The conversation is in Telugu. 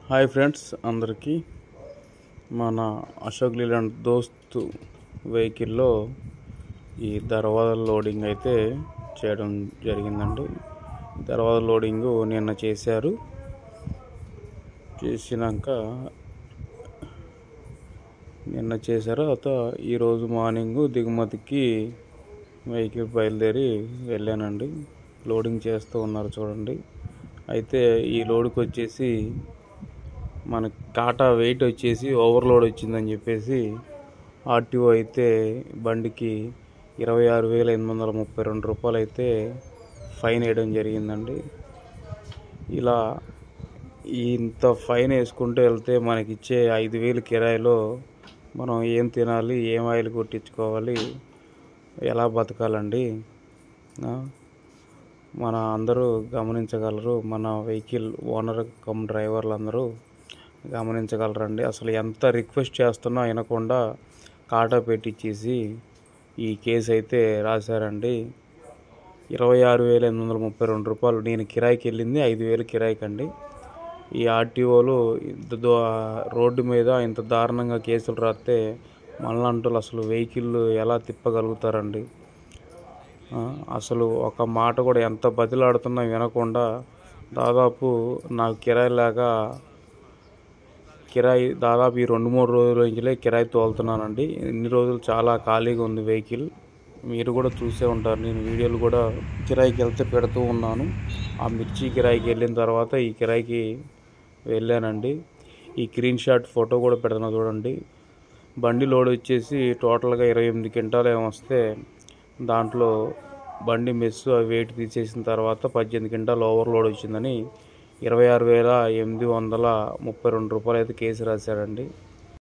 హాయ్ ఫ్రెండ్స్ అందరికీ మన అశోక్ లీలాండ్ దోస్త్ వెహికల్లో ఈ దర్వాజా లోడింగ్ అయితే చేయడం జరిగిందండి. దర్వాజా లోడింగ్ నిన్న చేశారు. తర్వాత ఈరోజు మార్నింగ్ దిగుమతికి వెహికల్ బయలుదేరి వెళ్ళానండి. లోడింగ్ చేస్తూ ఉన్నారు చూడండి. అయితే ఈ లోడ్కి వచ్చేసి మనకి కాటా వెయిట్ వచ్చేసి ఓవర్లోడ్ వచ్చిందని చెప్పేసి ఆర్టీఓ అయితే బండికి 26,832 రూపాయలు అయితే ఫైన్ వేయడం జరిగిందండి. ఇలా ఇంత ఫైన్ వేసుకుంటూ వెళ్తే మనకి ఇచ్చే 5,000 కిరాయిలో మనం ఏం తినాలి, ఏం ఆయిల్ కొట్టించుకోవాలి, ఎలా బతకాలండి? మన అందరూ గమనించగలరు, మన వెహికల్ ఓనర్ కమ్ డ్రైవర్లు అందరూ గమనించగలరండి. అసలు ఎంత రిక్వెస్ట్ చేస్తున్నా వినకుండా కాటా పెట్టించేసి ఈ కేసు అయితే రాశారండి. 26,832 రూపాయలు. నేను కిరాయికి వెళ్ళింది 5,000 కిరాయికి అండి. ఈ ఆర్టీఓలు రోడ్డు మీద ఇంత దారుణంగా కేసులు రాస్తే మనలాంటి అసలు వెహికల్ ఎలా తిప్పగలుగుతారండి? అసలు ఒక మాట కూడా ఎంత బతిలాడుతున్నా వినకుండా దాదాపు నాకు దాదాపు ఈ 2-3 రోజుల నుంచే కిరాయి తోలుతున్నానండి. ఇన్ని రోజులు చాలా ఖాళీగా ఉంది వెహికల్. మీరు కూడా చూసే ఉంటారు, నేను వీడియోలు కూడా కిరాయికి వెళ్తే పెడుతూ ఉన్నాను. ఆ మిర్చి కిరాయికి వెళ్ళిన తర్వాత ఈ కిరాయికి వెళ్ళానండి. ఈ స్క్రీన్ షాట్ ఫోటో కూడా పెడుతున్నా చూడండి. బండి లోడ్ వచ్చేసి టోటల్గా 28 క్వింటాలు ఏమొస్తే దాంట్లో బండి మెస్సు వెయిట్ తీసేసిన తర్వాత 18 క్వింటాలు ఓవర్లోడ్ వచ్చిందని 26,832 రూపాయలు అయితే కేసు రాశాడండి.